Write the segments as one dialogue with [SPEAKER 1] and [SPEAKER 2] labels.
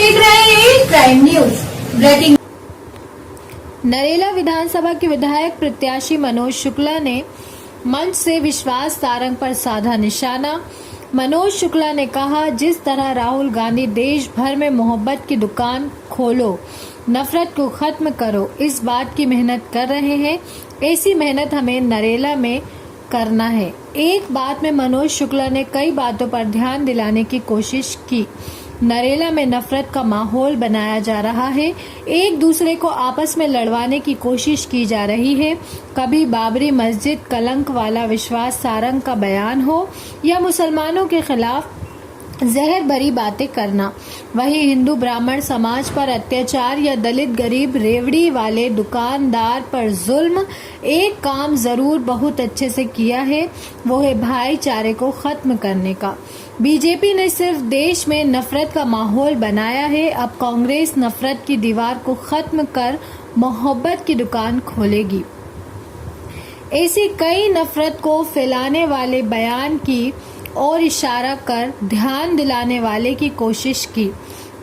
[SPEAKER 1] देख रहे हैं प्राइम न्यूज ब्रेकिंग।
[SPEAKER 2] नरेला विधानसभा के विधायक प्रत्याशी मनोज शुक्ला ने मंच से विश्वास सारंग पर साधा निशाना। मनोज शुक्ला ने कहा, जिस तरह राहुल गांधी देश भर में मोहब्बत की दुकान खोलो, नफरत को खत्म करो, इस बात की मेहनत कर रहे हैं, ऐसी मेहनत हमें नरेला में करना है। एक बात में मनोज शुक्ला ने कई बातों पर ध्यान दिलाने की कोशिश की। नरेला में नफरत का माहौल बनाया जा रहा है, एक दूसरे को आपस में लड़वाने की कोशिश की जा रही है। कभी बाबरी मस्जिद कलंक वाला विश्वास सारंग का बयान हो या मुसलमानों के खिलाफ जहर भरी बातें करना, वहीं हिंदू ब्राह्मण समाज पर अत्याचार या दलित गरीब रेवड़ी वाले दुकानदार पर जुल्म, एक काम जरूर बहुत अच्छे से किया है, वो है भाईचारे को खत्म करने का। बीजेपी ने सिर्फ देश में नफरत का माहौल बनाया है, अब कांग्रेस नफरत की दीवार को खत्म कर मोहब्बत की दुकान खोलेगी। ऐसी कई नफरत को फैलाने वाले बयान की और इशारा कर ध्यान दिलाने वाले की कोशिश की।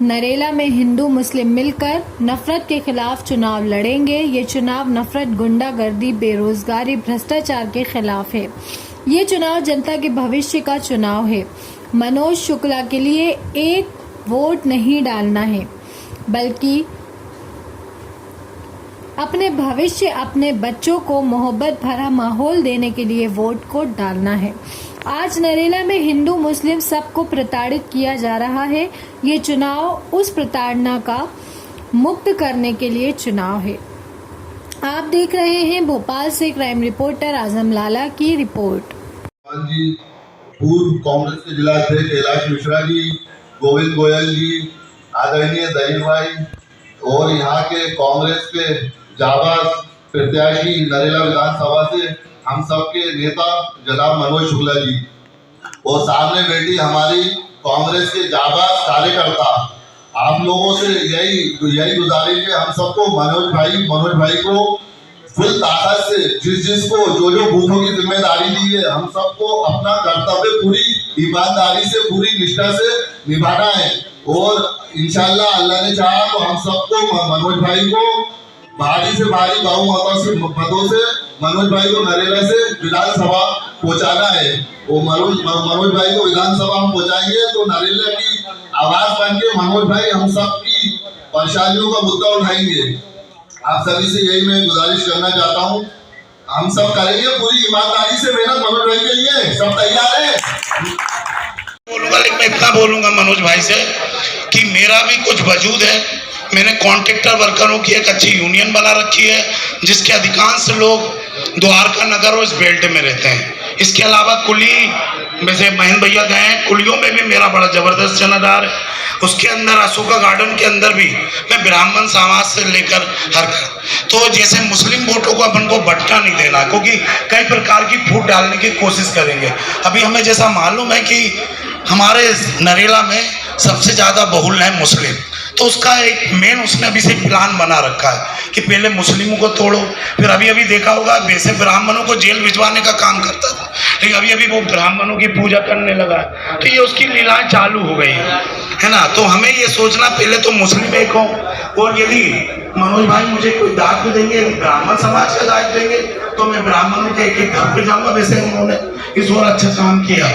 [SPEAKER 2] नरेला में हिंदू मुस्लिम मिलकर नफरत के खिलाफ चुनाव लड़ेंगे। ये चुनाव नफरत, गुंडागर्दी, बेरोजगारी, भ्रष्टाचार के खिलाफ है। ये चुनाव जनता के भविष्य का चुनाव है। मनोज शुक्ला के लिए एक वोट नहीं डालना है, बल्कि अपने भविष्य, अपने बच्चों को मोहब्बत भरा माहौल देने के लिए वोट को डालना है। आज नरेला में हिंदू मुस्लिम सबको प्रताड़ित किया जा रहा है। ये चुनाव उस प्रताड़ना का मुक्त करने के लिए चुनाव है। आप देख रहे हैं भोपाल से क्राइम रिपोर्टर आजम लाला की रिपोर्ट।
[SPEAKER 3] जी, पूर्व कांग्रेस के जिला अध्यक्ष कैलाश मिश्रा जी, गोविंद गोयल जी, आदरणीय दलील भाई और यहाँ के कांग्रेस के जाबाज प्रत्याशी नरेला विधानसभा से हम सबके नेता जनाब मनोज शुक्ला जी और सामने बैठी हमारी कांग्रेस के जाबाज कार्यकर्ता, आप लोगों से यही गुजारिश है हम सबको मनोज भाई को फुल ताकत से जिसको जो बूथों की जिम्मेदारी दी है, हम सबको अपना कर्तव्य पूरी ईमानदारी से, पूरी निष्ठा से निभाना है और इंशाल्लाह अल्लाह ने चाहा तो हम सबको मनोज भाई को भारी से भारी बहुमतों से मनोज भाई को नरेला से विधानसभा पहुंचाना है। वो मनोज भाई को विधानसभा हम पहुंचाएंगे तो नरेला की आवाज बन के मनोज भाई हम सब की परेशानियों का मुद्दा उठाएंगे। आप सभी से यही मैं गुजारिश करना चाहता हूँ, हम सब करेंगे पूरी ईमानदारी से मेहनत मनोज भाई के लिए, सब तैयार है।
[SPEAKER 4] बोलूंगा, लेकिन मैं इतना बोलूंगा मनोज भाई से कि मेरा भी कुछ वजूद है। मैंने कॉन्ट्रैक्टर वर्करों की एक अच्छी यूनियन बना रखी है, जिसके अधिकांश लोग द्वारका नगर और इस बेल्ट में रहते हैं। इसके अलावा कुली में से महेंद्र भैया गए हैं, कुलियों में भी मेरा बड़ा जबरदस्त जनाधार है। उसके अंदर अशोका गार्डन के अंदर भी मैं ब्राह्मण समाज से लेकर हर तो जैसे मुस्लिम वोटों को अपन को भटका नहीं देना, क्योंकि कई प्रकार की फूट डालने की कोशिश करेंगे। अभी हमें जैसा मालूम है कि हमारे नरेला में सबसे ज़्यादा बहुल है मुस्लिम, तो उसका एक मेन उसने अभी से प्लान बना रखा है कि पहले मुस्लिमों को तोड़ो, फिर अभी देखा होगा वैसे ब्राह्मणों को जेल भिजवाने का काम करता था, लेकिन अभी वो ब्राह्मणों की पूजा करने लगा है, तो ये उसकी लीलाएं चालू हो गई है ना। तो हमें ये सोचना पहले तो मुस्लिम एक हो, और यदि मनोज भाई मुझे कोई दायित्व देंगे, ब्राह्मण समाज का दायित्व देंगे, तो मैं ब्राह्मणों के एक घर पे जाऊंगा। वैसे उन्होंने इस और अच्छा काम किया,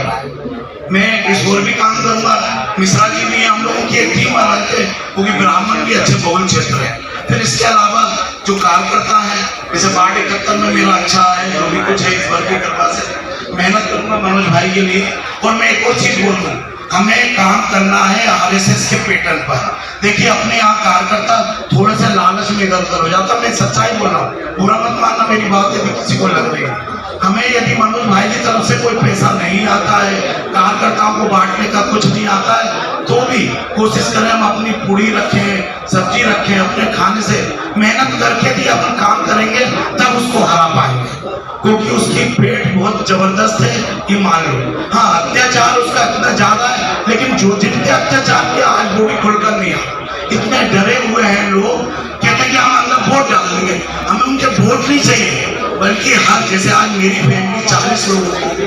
[SPEAKER 4] मैं इस और भी काम करूंगा। मिश्रा जी भी हम लोगों की एक टीम बनाते हैं, क्योंकि ब्राह्मण भी अच्छे बहुल क्षेत्र है। फिर इसके अलावा जो कार्यकर्ता है, जैसे वार्ड 71 में मेरा अच्छा है, जो भी कुछ है इस वर्ग की कृपा से मेहनत करूंगा मनोज भाई के लिए। और मैं एक और चीज बोल दूं, हमें काम करना है आरएसएस के पैटर्न पर। देखिए अपने यहाँ कार्यकर्ता थोड़े से लालच में इधर उधर हो जाता, मैं सच्चाई बोल रहा हूँ, बुरा मत मानना मेरी बात यदि किसी को लग रही है। हमें यदि मनोज भाई की तरफ से कोई पैसा नहीं आता है, कार्यकर्ताओं को बांटने का कुछ नहीं आता है, तो भी कोशिश करें हम अपनी पूड़ी रखें, सब्जी रखें, अपने खाने से मेहनत करके भी अपन काम करेंगे, तब उसको हरा पाएंगे, क्योंकि उसकी पेट बहुत जबरदस्त है, ये मान लो। हाँ, अत्याचार उसका इतना ज्यादा है, लेकिन जो जिनके अत्याचार किया आज वो भी खुलकर नहीं आ, इतने डरे हुए हैं लोग, कहते हैं कि हम अंदर वोट डाल देंगे। हमें उनके वोट नहीं चाहिए, बल्कि हर, जैसे आज मेरी फैमिली 40 लोग होती,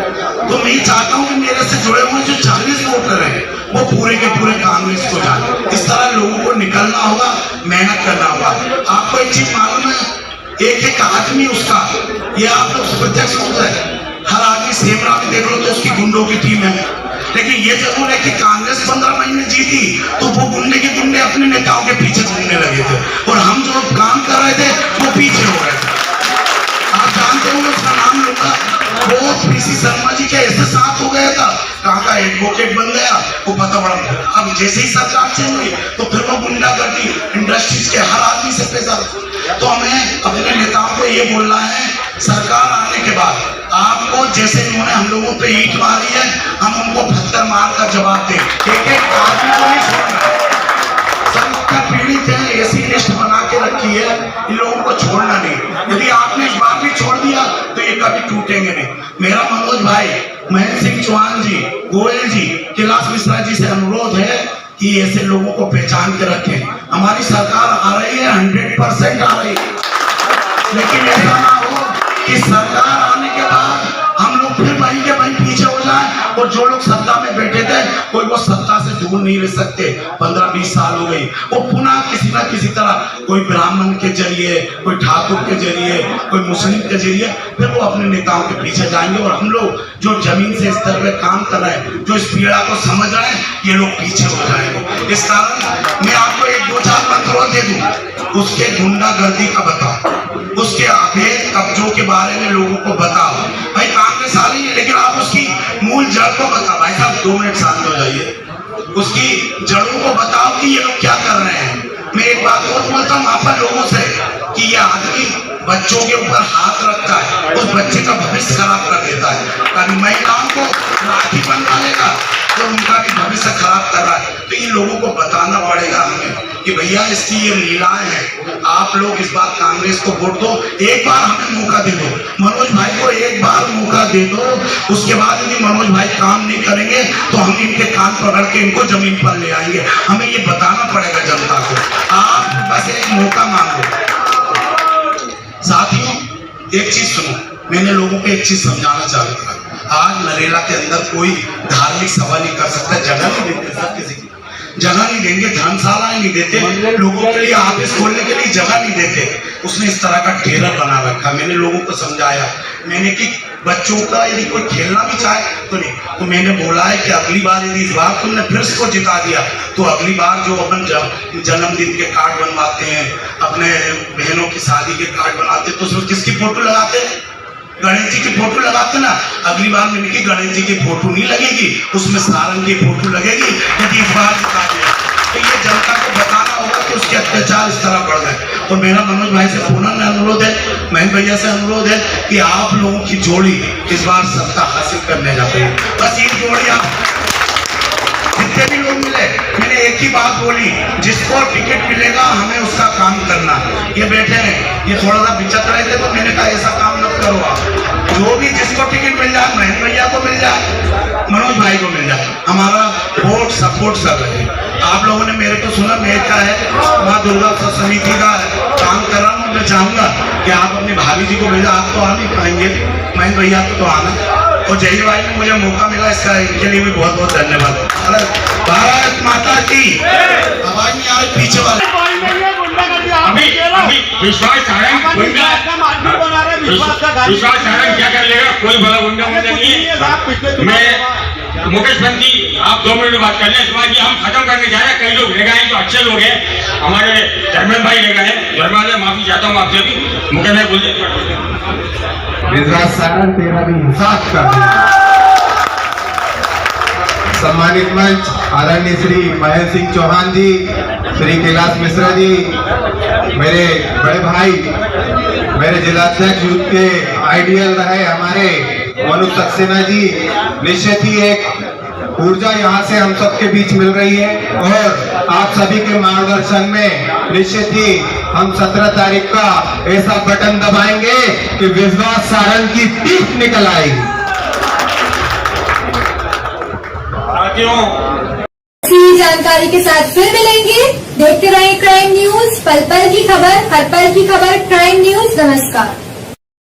[SPEAKER 4] तो मैं ये चाहता हूँ कि मेरे से जुड़े हुए जो 40 वोटर हैं वो पूरे के पूरे कांग्रेस को जाए। इस तरह लोगों मेहनत करना होगा। आपको एक चीज मालूम है, एक एक आदमी उसका, ये आप लोग प्रत्यक्ष रूप है, हर आदमी सेमरा में देख लो तो उसकी गुंडों की टीम है। लेकिन ये जरूर है कि कांग्रेस 15 महीने जीती तो वो गुंडे के गुंडे अपने नेताओं के पीछे घूमने लगे थे, और हम जो काम कर रहे थे वो पीछे हो रहे थे। आप जानते हो उसका नाम लूंगा, वो पीसी शर्मा जी के ऐसे साथ हो गया था, कहाँ का एडवोकेट बन गया वो पता पड़ा। अब जैसे ही सरकार चेंज हुई तो फिर वो गुंडागर्दी, इंडस्ट्रीज के हर आदमी से पैसा। तो हमें अपने नेताओं को ये बोलना है, सरकार आने के बाद आपको जैसे उन्होंने हम लोगों पे ईंट मारी है, हम उनको पत्थर मार कर जवाब दें। एक एक आदमी को नहीं छोड़ना, सब पीड़ित है, ऐसी लिस्ट बना के रखी है, इन लोगों को छोड़ना नहीं। यदि आपने इस बार भी छोड़ दिया तो ये कभी टूटेंगे नहीं। मेरा मनोज भाई, महेंद्र सिंह चौहान जी, गोयल जी, कैलाश मिश्रा जी से अनुरोध है कि ऐसे लोगों को पहचान के रखें। हमारी सरकार आ रही है, 100% आ रही है, लेकिन ऐसा ना हो कि सरकार आने के बाद हम लोग फिर वहीं के वहीं पीछे हो जाएं, और जो लोग सत्ता में बैठे थे कोई वो सत्ता से दूर नहीं रह सकते। 15-20 साल हो गई, वो पुनः किसी न किसी तरह, कोई ब्राह्मण के जरिए, कोई ठाकुर के जरिए, कोई मुस्लिम के जरिए, फिर वो अपने नेताओं के पीछे जाएंगे। और हम लोग जो जमीन से स्तर पे काम कर रहे हैं, जो इस पीड़ा को समझ रहे हैं, ये लोग पीछे हो जाएंगे। इस कारण मैं आपको 1-2-4 मंत्रों दे दूं, उसके गुंडागर्दी का बताओ, उसके अवैध कब्जों के बारे में लोगों को बताओ। भाई कांग्रेस आ रही है, लेकिन आप उसकी मूल जड़ को बताओ। भाई साहब 2 मिनट साथ हो जाइए, उसकी जड़ों को बताओ कि ये लोग क्या कर रहे हैं। मैं एक बात और बोलता हूँ वहां पर लोगों से कि ये आदमी बच्चों के ऊपर हाथ रखता है, उस बच्चे का भविष्य खराब कर देता है। कभी महिलाओं को राखी बनवा लेगा तो उनका भी भविष्य खराब कर रहा है। तो इन लोगों को बताना पड़ेगा हमें कि भैया इसकी ये लीलाएं हैं। आप लोग इस बार कांग्रेस को वोट दो, एक बार हमें मौका दे दो, मनोज भाई को एक बार मौका दे दो। उसके बाद यदि मनोज भाई काम नहीं करेंगे तो हम इनके कान पकड़ के इनको जमीन पर ले आएंगे। हमें ये बताना पड़ेगा जनता को। आप बस एक मौका मांगो। साथियों एक चीज सुनो, मैंने लोगों को एक चीज समझाना चाहता था। आज नरेला के अंदर कोई धार्मिक सभा नहीं कर सकता, जगह नहीं देते सर, किसी की जगह नहीं देंगे, धर्मशालाएं नहीं देते, लोगों के लिए ऑफिस खोलने के लिए जगह नहीं देते। उसने इस तरह का टेरर बना रखा। मैंने लोगों को समझाया, मैंने कि बच्चों का यदि कोई खेलना भी चाहे तो नहीं, तो मैंने बोला है कि अगली बार यदि इस बार तुमने फिर इसको जिता दिया तो अगली बार जो अपन जन्मदिन के कार्ड बनवाते हैं, अपने बहनों की शादी के कार्ड बनाते, तो उसमें किसकी फोटो लगाते हैं? गणेश जी की फोटो लगाते ना। अगली बार मैंने की गणेश जी की फोटो नहीं लगेगी, उसमें सारंग की फोटो लगेगी। यदि इस बार जिता दिया तो ये जनता को बताना होगा कि उसके अत्याचार इस तरह बढ़ गए। तो मेरा मनोज भाई से पुनः अनुरोध है, महेंद्र भैया से अनुरोध है कि आप लोगों की जोड़ी इस बार सत्ता हासिल करने जाते हैं। बस ये जोड़ी आप जितने भी लोग मिले, मैंने एक ही बात बोली, जिसको टिकट मिलेगा हमें उसका काम करना। ये बैठे हैं, ये थोड़ा सा बिचक रहे थे तो मैंने कहा ऐसा काम न करो आप। जो भी जिसको टिकट मिल जाए, महेंद्र भैया को मिल जाए, मनोज भाई को मिल जाए, हमारा वोट सपोर्ट कर रहे हैं। आप लोगों ने मेरे को सुना, मैं क्या है माँ दुर्गा समिति का काम कर रहा हूँ। मैं चाहूंगा कि आप अपनी भाभी जी को भेजा, आप तो आ नहीं पाएंगे, महेंद्र भैया तो आना। और जय भाई ने मुझे मौका मिला इसका, इनके लिए भी बहुत बहुत धन्यवाद। भारत माता की आवाज नहीं आ रही पीछे वाले।
[SPEAKER 5] अभी विश्वास सारंग क्या कर लेगा, कोई बड़ा गुंडा नहीं है। मैं मुकेश बंदी, आप 2 मिनट बात कर लें। इस बार हम खत्म करने जा रहे हैं। कई लोग रह गए हैं जो अच्छे लोग हैं, हमारे चेयरमैन भाई रह गए हैं, धर्मालय माफी चाहता हूँ आपसे भी। मुकेश भाई बोलिए।
[SPEAKER 6] विश्वास सारंग तेरा भी इंसाफ कर। सम्मानित मंच आदरणीय श्री महेंद्र सिंह चौहान जी, श्री कैलाश मिश्रा जी, मेरे बड़े भाई, मेरे जिलाध्यक्ष यूथ के आइडियल रहे हमारे मनोज सक्सेना जी, निश्चित ही एक ऊर्जा यहाँ से हम सबके बीच मिल रही है। और आप सभी के मार्गदर्शन में निश्चित ही हम 17 तारीख का ऐसा बटन दबाएंगे कि विश्वास सारंग की पीठ निकल आएगी।
[SPEAKER 1] इसी जानकारी के साथ फिर मिलेंगे। देखते रहें क्राइम न्यूज, पल पल की खबर, हर पल की खबर। क्राइम न्यूज, नमस्कार।